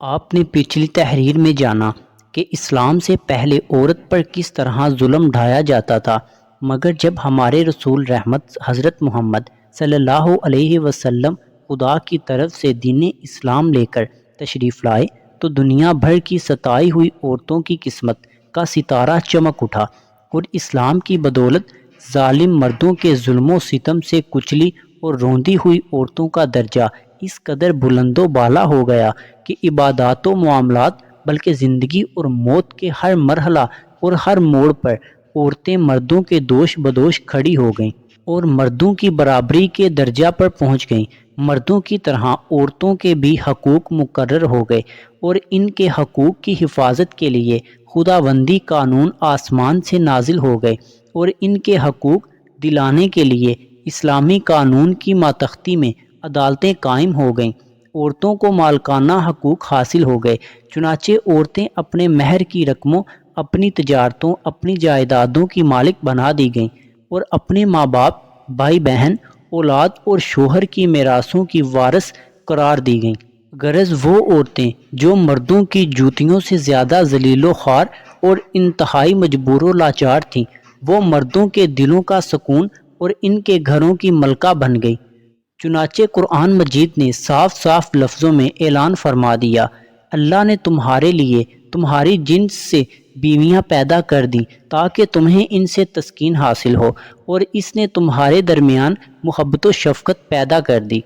آپ نے پچھلی تحریر میں جانا کہ اسلام سے پہلے عورت پر کس طرح ظلم ڈھایا جاتا تھا، مگر جب ہمارے رسول رحمت حضرت محمد صلی اللہ علیہ وسلم خدا کی طرف سے دین اسلام لے کر تشریف لائے تو دنیا بھر کی ستائی ہوئی عورتوں کی قسمت کا ستارہ چمک اٹھا اور اسلام کی بدولت ظالم مردوں کے ظلم و ستم سے کچلی اور روندی ہوئی عورتوں کا درجہ اس قدر بلند و بالا ہو گیا کہ عبادات و معاملات بلکہ زندگی اور موت کے ہر مرحلہ اور ہر موڑ پر عورتیں مردوں کے دوش بدوش کھڑی ہو گئیں اور مردوں کی برابری کے درجہ پر پہنچ گئیں۔ مردوں کی طرح عورتوں کے بھی حقوق مقرر ہو گئے اور ان کے حقوق کی حفاظت کے لیے خداوندی قانون آسمان سے نازل ہو گئے اور ان کے حقوق دلانے کے لیے اسلامی قانون کی ماتحتی میں عدالتیں قائم ہو گئیں۔ عورتوں کو مالکانہ حقوق حاصل ہو گئے، چنانچہ عورتیں اپنے مہر کی رقموں، اپنی تجارتوں، اپنی جائیدادوں کی مالک بنا دی گئیں اور اپنے ماں باپ، بھائی بہن، اولاد اور شوہر کی میراثوں کی وارث قرار دی گئیں۔ غرض وہ عورتیں جو مردوں کی جوتیوں سے زیادہ ذلیل و خوار اور انتہائی مجبور و لاچار تھیں، وہ مردوں کے دلوں کا سکون اور ان کے گھروں کی ملکہ بن گئی۔ چنانچہ قرآن مجید نے صاف صاف لفظوں میں اعلان فرما دیا، اللہ نے تمہارے لیے تمہاری جنس سے بیویاں پیدا کر دیں تاکہ تمہیں ان سے تسکین حاصل ہو، اور اس نے تمہارے درمیان محبت و شفقت پیدا کر دی۔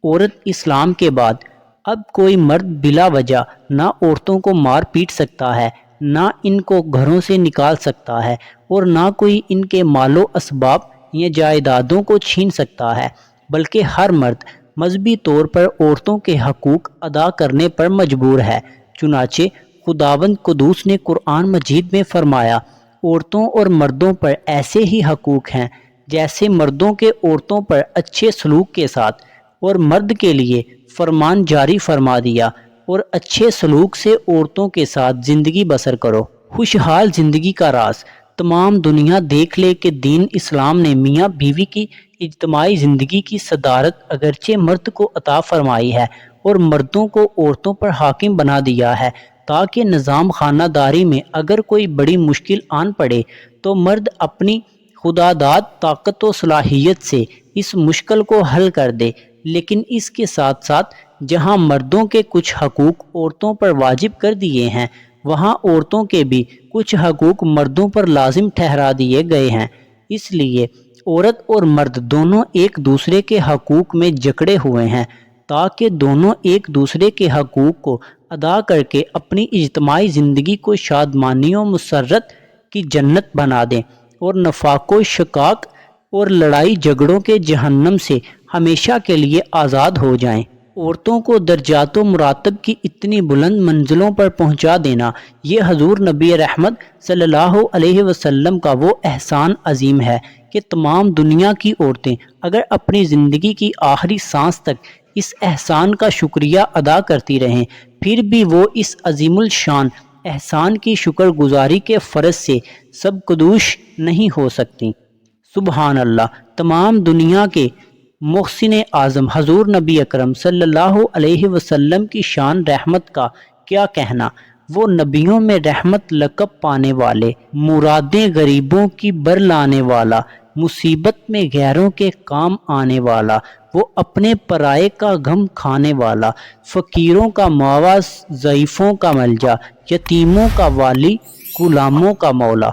عورت اسلام کے بعد اب کوئی مرد بلا وجہ نہ عورتوں کو مار پیٹ سکتا ہے، نہ ان کو گھروں سے نکال سکتا ہے، اور نہ کوئی ان کے مال و اسباب یا جائیدادوں کو چھین سکتا ہے، بلکہ ہر مرد مذہبی طور پر عورتوں کے حقوق ادا کرنے پر مجبور ہے۔ چنانچہ خداوند قدوس نے قرآن مجید میں فرمایا، عورتوں اور مردوں پر ایسے ہی حقوق ہیں جیسے مردوں کے عورتوں پر اچھے سلوک کے ساتھ، اور مرد کے لیے فرمان جاری فرما دیا، اور اچھے سلوک سے عورتوں کے ساتھ زندگی بسر کرو۔ خوشحال زندگی کا راز تمام دنیا دیکھ لے کہ دین اسلام نے میاں بیوی کی اجتماعی زندگی کی صدارت اگرچہ مرد کو عطا فرمائی ہے اور مردوں کو عورتوں پر حاکم بنا دیا ہے، تاکہ نظام خانہ داری میں اگر کوئی بڑی مشکل آن پڑے تو مرد اپنی خداداد طاقت و صلاحیت سے اس مشکل کو حل کر دے۔ لیکن اس کے ساتھ ساتھ جہاں مردوں کے کچھ حقوق عورتوں پر واجب کر دیے ہیں، وہاں عورتوں کے بھی کچھ حقوق مردوں پر لازم ٹھہرا دیے گئے ہیں۔ اس لیے عورت اور مرد دونوں ایک دوسرے کے حقوق میں جکڑے ہوئے ہیں، تاکہ دونوں ایک دوسرے کے حقوق کو ادا کر کے اپنی اجتماعی زندگی کو شادمانی و مسرت کی جنت بنا دیں اور نفاق و شقاق اور لڑائی جھگڑوں کے جہنم سے ہمیشہ کے لیے آزاد ہو جائیں۔ عورتوں کو درجات و مراتب کی اتنی بلند منزلوں پر پہنچا دینا، یہ حضور نبی رحمت صلی اللہ علیہ وسلم کا وہ احسان عظیم ہے کہ تمام دنیا کی عورتیں اگر اپنی زندگی کی آخری سانس تک اس احسان کا شکریہ ادا کرتی رہیں، پھر بھی وہ اس عظیم الشان احسان کی شکر گزاری کے فرض سے سبکدوش نہیں ہو سکتی۔ سبحان اللہ! تمام دنیا کے محسن اعظم حضور نبی اکرم صلی اللہ علیہ وسلم کی شان رحمت کا کیا کہنا۔ وہ نبیوں میں رحمت لقب پانے والے، مرادیں غریبوں کی بر لانے والا، مصیبت میں غیروں کے کام آنے والا، وہ اپنے پرائے کا غم کھانے والا، فقیروں کا مواس، ضعیفوں کا ملجا، یتیموں کا والی، غلاموں کا مولا۔